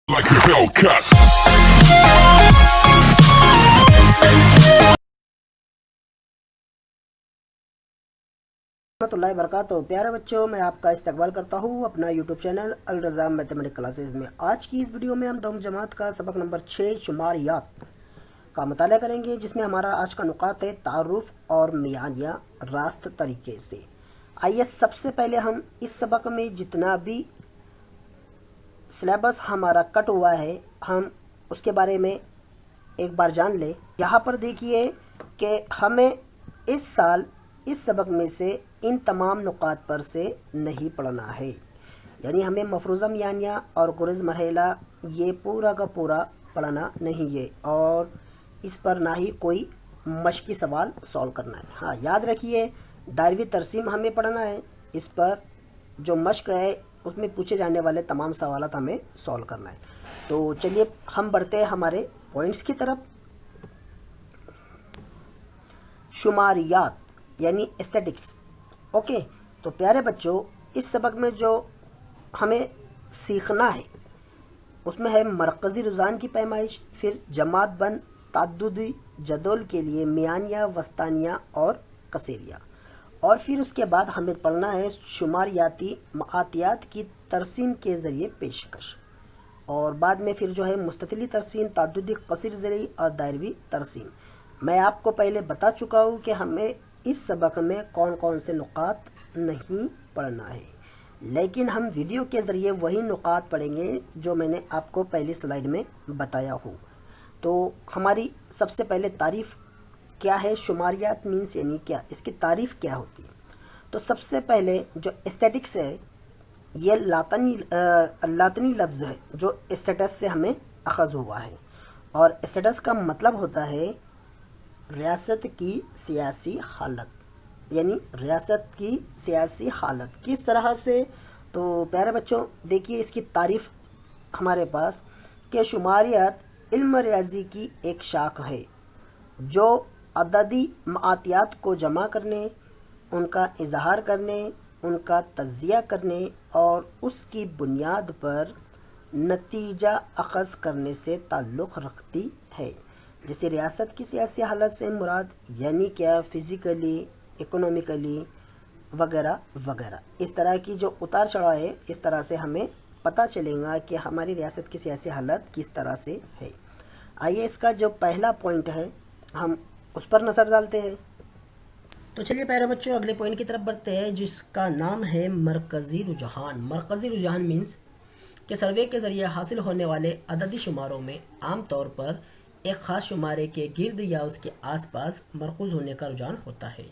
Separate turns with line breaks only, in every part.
like a Hellcat.
रहमतुल्लाहि वबरकातुहू। प्यारे बच्चों, मैं आपका इस्तकबाल करता हूँ अपना यूट्यूब चैनल अल रज़ा मैथमेटिक्स क्लासेस में। आज की इस वीडियो में हम दसवीं जमात का सबक नंबर 6 शुमारियात का मुताला करेंगे, जिसमें हमारा आज का नुकात है तारुफ और मियानिया रास्त तरीके से। आइए सबसे पहले हम इस सबक में जितना भी सिलेबस हमारा कट हुआ है हम उसके बारे में एक बार जान लें। यहाँ पर देखिए कि हमें इस साल इस सबक में से इन तमाम नुकात पर से नहीं पढ़ना है, यानी हमें मफरूज़ा मियानिया और गुरज़ मरहला ये पूरा का पूरा पढ़ना नहीं है और इस पर ना ही कोई मशकी सवाल सॉल्व करना है। हाँ, याद रखिए दायरवी तरसीम हमें पढ़ना है, इस पर जो मश्क है उसमें पूछे जाने वाले तमाम सवाल हमें सॉल्व करना है। तो चलिए हम बढ़ते हैं हमारे पॉइंट्स की तरफ। शुमारियात यानी एस्थेटिक्स। ओके, तो प्यारे बच्चों इस सबक में जो हमें सीखना है उसमें है मरकज़ी रुझान की पैमाइश, फिर जमात बंद ताद्दुदी जदोल के लिए मियानिया, वस्तानिया और कसेरिया, और फिर उसके बाद हमें पढ़ना है शुमारियाती मआतियात की तरसीम के ज़रिए पेशकश, और बाद में फिर जो है मुस्ततिली तरसीम, ताद्दुदी कसीर ज़रिए और दायरवी तरसीम। मैं आपको पहले बता चुका हूँ कि हमें इस सबक में कौन कौन से नुकात नहीं पढ़ना है, लेकिन हम वीडियो के ज़रिए वही नुकात पढ़ेंगे जो मैंने आपको पहली स्लाइड में बताया हो। तो हमारी सबसे पहले तारीफ़ क्या है, शुमारियात मीन्स यानी क्या, इसकी तारीफ़ क्या होती है। तो सबसे पहले जो एस्थेटिक्स है ये लातनी लफ्ज़ है जो स्टेटस से हमें अखज़ हुआ है, और स्टेटस का मतलब होता है रियासत की सियासी हालत, यानी रियासत की सियासी हालत किस तरह से। तो प्यारे बच्चों देखिए इसकी तारीफ़ हमारे पास कि शुमारियात इल्म रियाजी की एक शाख है जो अददी मातियात को जमा करने, उनका इजहार करने, उनका तज्जिया करने और उसकी बुनियाद पर नतीजा अखज़ करने से ताल्लुक़ रखती है। जैसे रियासत की सियासी हालत से मुराद यानी क्या, फ़िज़िकली, इकोनॉमिकली वगैरह वगैरह, इस तरह की जो उतार चढ़ाव है इस तरह से हमें पता चलेगा कि हमारी रियासत की सियासी हालत किस तरह से है। आइए इसका जो पहला पॉइंट है हम उस पर नज़र डालते हैं। तो चलिए प्यारे बच्चों अगले पॉइंट की तरफ बढ़ते हैं, जिसका नाम है मरकज़ी रुझान। मरकज़ी रुझान मीन्स कि सर्वे के ज़रिए हासिल होने वाले अददी शुमारों में आम तौर पर एक ख़ास शुमारे के गिर्द या उसके आसपास मरकूज़ होने का रुझान होता है।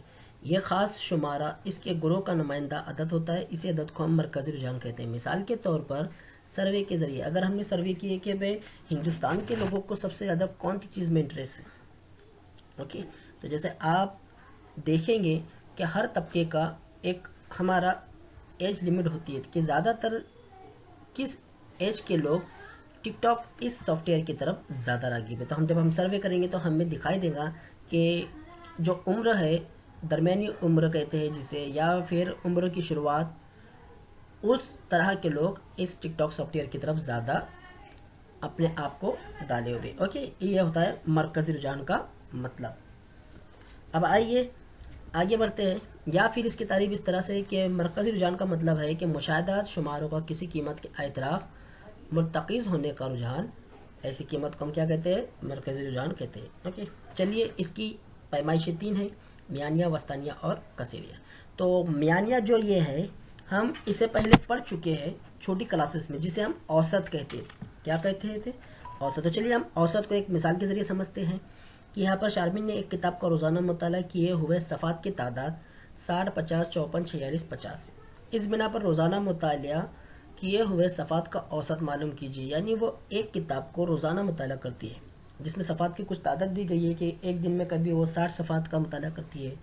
यह ख़ास शुमारा इसके ग्रोह का नुमाइंदा अदद होता है, इसी अदद को हम मरकज़ी रुझान कहते हैं। मिसाल के तौर पर सर्वे के ज़रिए अगर हमने सर्वे किए कि भाई हिंदुस्तान के लोगों को सबसे ज़्यादा कौन सी चीज़ में इंटरेस्ट है, ओके, तो जैसे आप देखेंगे कि हर तबके का एक हमारा एज लिमिट होती है कि ज़्यादातर किस एज के लोग टिकटॉक इस सॉफ्टवेयर की तरफ ज़्यादा राग़िब है। तो जब हम सर्वे करेंगे तो हमें दिखाई देगा कि जो उम्र है, दरमियानी उम्र कहते हैं जिसे, या फिर उम्र की शुरुआत, उस तरह के लोग इस टिकटॉक सॉफ्टवेयर की तरफ ज़्यादा अपने आप को डाले हुए। ओके, ये होता है मरकज़ी रुझान का मतलब। अब आइए आगे बढ़ते हैं, या फिर इसकी तारीफ इस तरह से कि मरकज़ी रुझान का मतलब है कि मुशाहदात शुमारों का किसी कीमत के एतराफ़ मुर्तकीज़ होने का रुझान। ऐसी कीमत को हम क्या कहते हैं, मरकज़ी रुझान कहते हैं। ओके, चलिए इसकी पैमाइशें तीन हैं, मियानिया, वस्तानिया और कसेरिया। तो मियानिया जो ये है हम इसे पहले पढ़ चुके हैं छोटी क्लासेस में, जिसे हम औसत कहते थे। क्या कहते थे, औसत। तो चलिए हम औसत को एक मिसाल के ज़रिए समझते हैं कि यहाँ पर शारमिन ने एक किताब का रोज़ाना मुताला किए हुए सफ़ात की तादाद 60, 50, 54, 46, 50 है। इस बिना पर रोज़ाना मुताला किए हुए सफ़ात का औसत मालूम कीजिए, यानी वो एक किताब को रोज़ाना मुताला करती है जिसमें सफ़ात की कुछ तादाद दी गई है कि एक दिन में कभी वो 60 सफ़ात का मुताला करती है,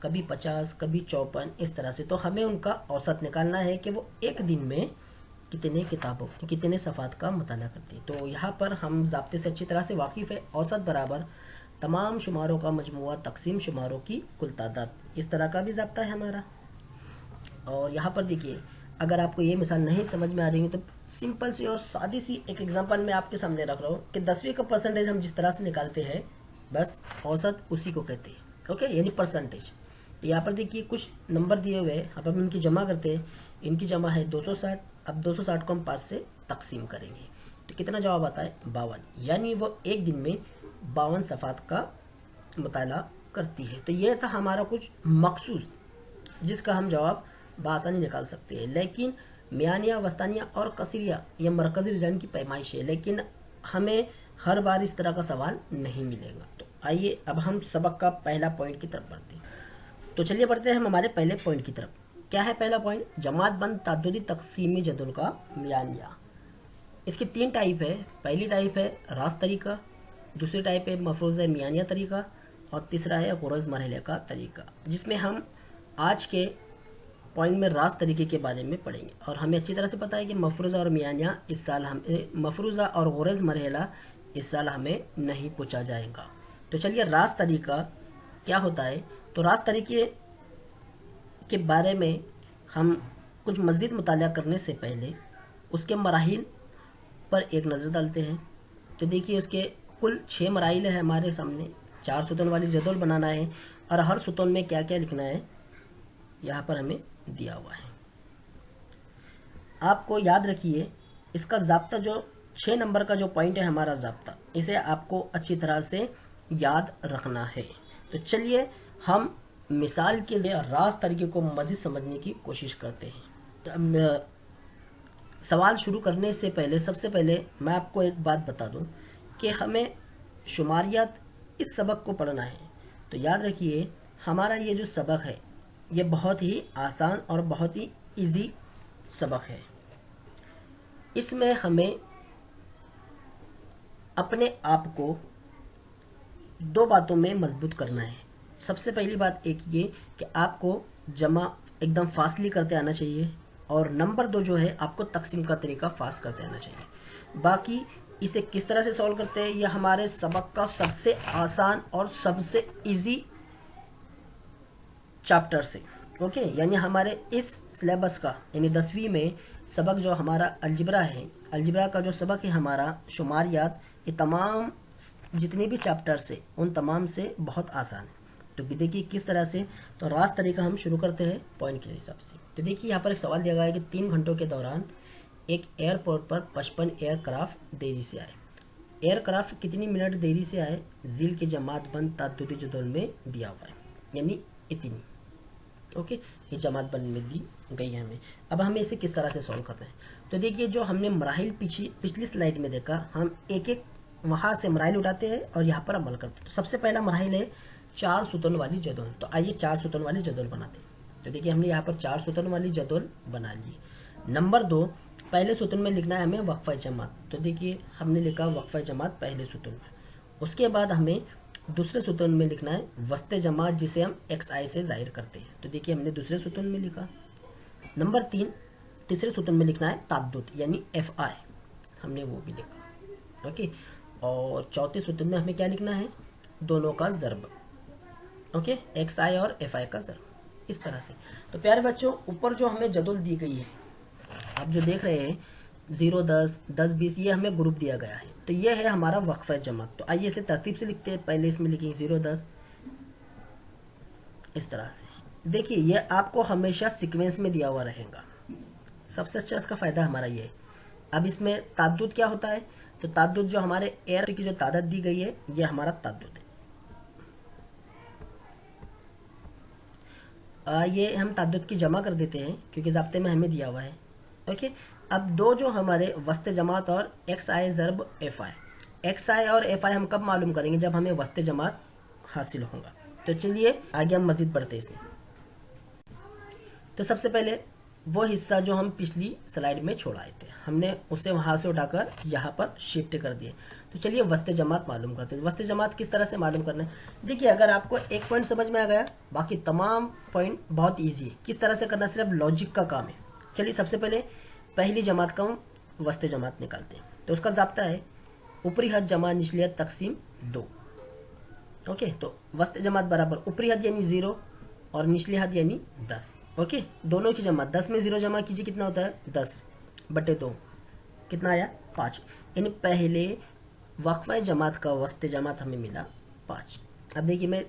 कभी 50, कभी 54, इस तरह से। तो हमें उनका औसत निकालना है कि वो एक दिन में कितने किताबों, कितने सफ़ात का मुताला करती है। तो यहाँ पर हम ज़ाब्ते से अच्छी तरह से वाकिफ़ है। औसत बराबर तमाम शुमारों का मजमुआ तकसीम शुमारों की कुल तादाद, इस तरह का भी ज़ाब्ता है हमारा। और यहाँ पर देखिए اگر آپ کو یہ مثال نہیں سمجھ میں آ رہی ہے تو سمپل سی اور سادی سی ایک ایگزامپل میں آپ کے سامنے رکھ رہا ہوں کہ 10ویں کا پرسنٹیج ہم جس طرح سے نکالتے ہیں بس اوسط اسی کو کہتے ہیں. اوکے, یعنی پرسنٹیج. یہاں پر دیکھیے کچھ نمبر دیے ہوئے ہیں, اب ہم ان کی جمع کرتے ہیں. ان کی جمع ہے 260. اب 260 کو ہم 5 سے تقسیم کریں گے تو کتنا جواب آتا ہے 52. یعنی وہ ایک دن میں 52 صفحات کا مطالعہ کرتی ہے. تو یہ تھا ہمارا کچھ مخصوص جس کا ہم جواب بآسانی نکال سکتے ہیں. لیکن میانیہ, وسطانیہ اور قصریہ یہ مرکزی رجحان کی پیمائش ہے, لیکن ہمیں ہر بار اس طرح کا سوال نہیں ملے گا. تو آئیے اب ہم سبق کا پہلا پوائنٹ کی طرف بڑھتے ہیں. تو چلیے بڑھتے ہیں ہم ہمارے پہلے پوائنٹ کی طرف. کیا ہے پہلا پوائنٹ؟ جماعت بند تعددی تقسیمی جدول کا میانیہ. اس کی 3 ٹائپ ہے. پہلی ٹائپ ہے راست طریقہ, دوسری ٹائپ ہے مفروضہ میانیہ طریقہ, اور تیسرا ہے غرض مرحلے کا طریقہ, جس میں ہم آج کے پوائنٹ میں راست طریقے کے بارے میں پڑھیں گے. اور ہمیں اچھی طرح سے پتہ ہے کہ مفروضہ اور میانیہ اس سال مفروضہ اور غرض مرحلہ اس سال ہمیں نہیں پوچھا جائے گا. تو چلیے راست طریقہ کیا ہوتا ہے. تو راست طریقے کے بارے میں ہم کچھ مزید مطالعہ کرنے سے پہلے اس کے مراحل پر ایک نظر ڈالتے ہیں. تو دیکھیے اس کے کل 6 مراحل ہیں ہمارے سامنے. 4 ستون والی جدول بنانا ہے, اور ہر ستون میں کیا کیا لکھنا ہے یہاں پر ہمیں دیا ہوا ہے. آپ کو یاد رکھیے اس کا ضابطہ جو 6 نمبر کا جو پوائنٹ ہے ہمارا ضابطہ, اسے آپ کو اچھی طرح سے یاد رکھنا ہے. تو چلیے ہم مثال کے راست طریقے کو مزید سمجھنے کی کوشش کرتے ہیں. سوال شروع کرنے سے پہلے سب سے پہلے میں آپ کو ایک بات بتا دوں کہ ہمیں شماریات اس سبق کو پڑھنا ہے. تو یاد رکھیے ہمارا یہ جو سبق ہے یہ بہت ہی آسان اور بہت ہی ایزی سبق ہے. اس میں ہمیں اپنے آپ کو 2 باتوں میں مضبوط کرنا ہے. سب سے پہلی بات ایک یہ کہ آپ کو جمع ایک دم فاصلی کرتے آنا چاہیے, اور نمبر 2 جو ہے آپ کو تقسیم کا طریقہ فاس کرتے آنا چاہیے. باقی اسے کس طرح سے سولو کرتے ہیں یہ ہمارے سبق کا سب سے آسان اور سب سے ایزی چیپٹر سے. اوکے, یعنی ہمارے اس سلیبس کا یعنی 10ویں میں سبق جو ہمارا الجبرا ہے, الجبرا کا جو سبق ہے ہمارا شماریات, یہ تمام جتنے بھی چیپٹرس ہیں ان تمام سے بہت آسان ہے. تو دیکھیے کس طرح سے. تو راست طریقہ ہم شروع کرتے ہیں پوائنٹ کے حساب سے. تو دیکھیے یہاں پر ایک سوال دیا گیا ہے کہ 3 گھنٹوں کے دوران ایک ایئرپورٹ پر 55 ایئر کرافٹ دیری سے آئے. ایئر کرافٹ کتنی منٹ دیری سے آئے ذیل کے جماعت بند تعددی جدول میں دیا ہوا ہے, یعنی اتنی. اوکے, یہ جماعت بند میں دی گئی ہے ہمیں. اب ہمیں اسے کس طرح سے سولو کرنا ہے. تو دیکھیے جو ہم نے مراحل پچھلی سلائیڈ میں دیکھا, ہم ایک ایک وہاں سے مراحل اٹھاتے ہیں اور یہاں پر عمل کرتے ہیں. تو سب سے پہلا مراحل ہے 4 ستون والی جدول. تو آئیے 4 ستون والی جدول بناتے ہیں. تو دیکھیے ہم نے یہاں پر 4 ستون والی جدول بنا لی. نمبر 2, پہلے ستون میں لکھنا ہے ہمیں وقفہ جماعت. تو دیکھیے ہم نے لکھا وقفہ جماعت پہلے ستون میں. اس کے بعد ہمیں دوسرے ستون میں لکھنا ہے وسط جماعت, جسے ہم ایکس آئی سے ظاہر کرتے ہیں. تو دیکھیے ہم نے دوسرے ستون میں لکھا. نمبر 3, تیسرے ستون میں لکھنا ہے تعدد یعنی ایف آئی, ہم نے وہ بھی لکھا. اوکے, اور چوتھے ستون میں ہمیں کیا لکھنا ہے دونوں کا ضرب. اوکے, ایکس آئی اور ایف آئی کا ضرب, اس طرح سے. تو پیارے بچوں اوپر جو ہمیں جدول دی گئی ہے آپ جو دیکھ رہے ہیں 0 10 10 20 یہ ہمیں گروپ دیا گیا ہے. تو یہ ہے ہمارا وقفہ جماعت. تو آئیے اسے ترتیب سے لکھتے ہیں. پہلے اس میں لکھیں 0 10 اس طرح سے. دیکھیے یہ آپ کو ہمیشہ سیکوینس میں دیا ہوا رہے گا. سب سے اچھا اس کا فائدہ ہمارا یہ ہے. اب اس میں تعدد کیا ہوتا ہے. تو تعدد جو ہمارے ایئر کی جو تعداد دی گئی ہے یہ ہمارا تعدد ہے. یہ ہم تعدد کی جمع کر دیتے ہیں کیونکہ ضابطے میں ہمیں دیا ہوا ہے. اوکے, اب 2 جو ہمارے وسط جماعت اور ایکس آئی ضرب ایف آئی. ایکس آئی اور ایف آئی ہم کب معلوم کریں گے جب ہمیں وسط جماعت حاصل ہوگا. تو چلیے آگے ہم مزید بڑھتے ہیں اس میں. تو سب سے پہلے وہ حصہ جو ہم پچھلی سلائیڈ میں چھوڑائے تھے ہم نے اسے وہاں سے اٹھا کر یہاں پر شفٹ کر دیے. تو چلیے وسط جماعت معلوم کرتے ہیں. وسط جماعت کس طرح سے معلوم کرنا ہے. دیکھیے اگر آپ کو ایک پوائنٹ سمجھ میں آ گیا باقی تمام پوائنٹ بہت ایزی ہے. کس طرح سے کرنا صرف لاجک کا کام ہے. چلیے سب سے پہلے پہلی جماعت کا وسط جماعت نکالتے ہیں. تو اس کا ضابطہ ہے اوپری حد جمع نچلی حد تقسیم 2. اوکے, تو وسط جماعت برابر اوپری حد یعنی 0 اور نچلی حد یعنی 10. ओके, दोनों की जमा, 10 में 0 जमा कीजिए कितना होता है 10/2, कितना आया 5। यानी पहले वक्फा जमात का वस्ते जमात हमें मिला 5। अब देखिए मैं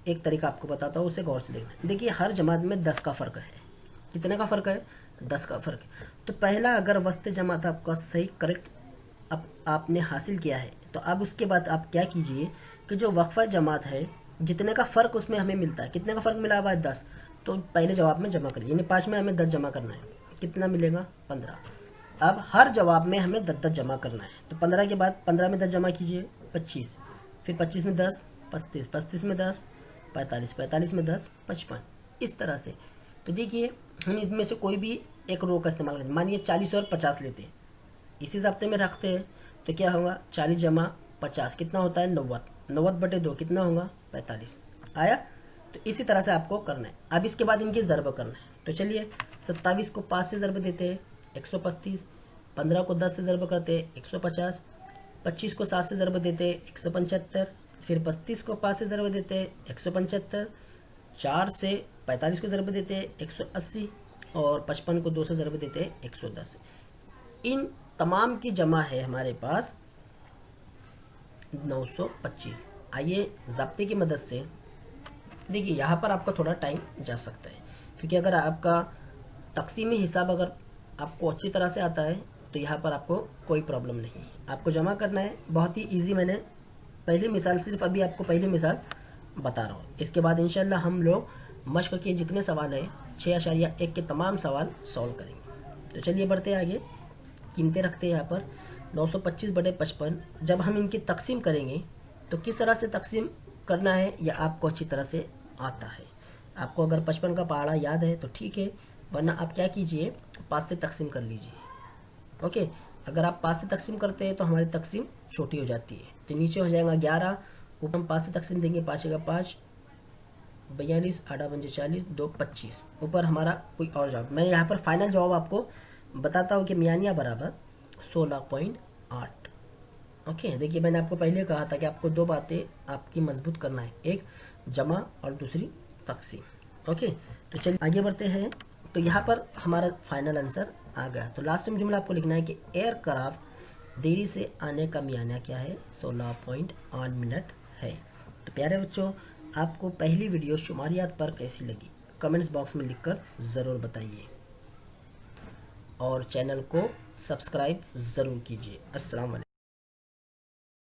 एक तरीका आपको बताता हूँ, उसे गौर से देखना। देखिए हर जमात में 10 का फ़र्क है। कितने का फ़र्क है 10 का फ़र्क है। तो पहला अगर वस्ते जमात आपका सही करेक्ट अब आपने हासिल किया है, तो अब उसके बाद आप क्या कीजिए कि जो वक्फा जमात है जितने का फ़र्क उसमें हमें मिलता है, कितने का फ़र्क मिला हुआ है 10, तो पहले जवाब में जमा करिए। यानी 5 में हमें 10 जमा करना है, कितना मिलेगा 15। अब हर जवाब में हमें 10 जमा करना है, तो 15 के बाद 15 में 10 जमा कीजिए 25, फिर 25 में 10 35, 35 में 10 45, 45 में 10 55, इस तरह से। तो देखिए हम इसमें से कोई भी एक रो का इस्तेमाल करें, मानिए 40 और 50 लेते हैं, इसी ज़ाब्ते में रखते हैं, तो क्या होगा 40 जमा 50 कितना होता है 90, 90/2 कितना होगा 45 आया। तो इसी तरह से आपको करना है। अब इसके बाद इनकी ज़रब करना है, तो चलिए 27 को 5 से ज़रब देते हैं 135, 15 को 10 से ज़रब करते हैं 150, 25 को 7 से ज़रब देते हैं 175, फिर 32 को 5 से ज़रब देते हैं 175, 4 से 45 को ज़रब देते हैं 180 और 55 को 2 से ज़रब देते हैं 110। इन तमाम की जमा है हमारे पास 925। आइए ज़ाब्ते की मदद से देखिए, यहाँ पर आपका थोड़ा टाइम जा सकता है, क्योंकि अगर आपका तकसीमी हिसाब अगर आपको अच्छी तरह से आता है तो यहाँ पर आपको कोई प्रॉब्लम नहीं है। आपको जमा करना है, बहुत ही इजी। मैंने पहली मिसाल सिर्फ अभी आपको पहली मिसाल बता रहा हूँ, इसके बाद इंशाल्लाह हम लोग मश्क के जितने सवाल हैं 6.1 के तमाम सवाल सॉल्व करेंगे। तो चलिए बढ़ते आगे, कीमतें रखते हैं यहाँ पर 925/55। जब हम इनकी तकसीम करेंगे तो किस तरह से तकसीम करना है यह आपको अच्छी तरह से आता है। आपको अगर 55 का पहाड़ा याद है तो ठीक है, वरना आप क्या कीजिए 5 से तकसीम कर लीजिए। ओके, अगर आप 5 से तकसीम करते हैं तो हमारी तकसीम छोटी हो जाती है, तो नीचे हो जाएगा 11, ऊपर हम 5 से तकसीम देंगे 5 का 5 42, 8 पंजे 40, 2 25, ऊपर हमारा कोई और जवाब। मैं यहाँ पर फाइनल जवाब आपको बताता हूँ कि मियानिया बराबर 16.8। ओके, देखिए मैंने आपको पहले कहा था कि आपको दो बातें आपकी मजबूत करना है, एक जमा और दूसरी तकसीम। ओके, तो चलिए आगे बढ़ते हैं। तो यहाँ पर हमारा फाइनल आंसर आ गया। तो लास्ट में जुमला आपको लिखना है कि एयरक्राफ्ट देरी से आने का मियानिया क्या है 16.8 मिनट है। तो प्यारे बच्चों, आपको पहली वीडियो शुमारियात पर कैसी लगी कमेंट्स बॉक्स में लिखकर ज़रूर बताइए, और चैनल को सब्सक्राइब ज़रूर कीजिए। अस्सलाम वालेकुम।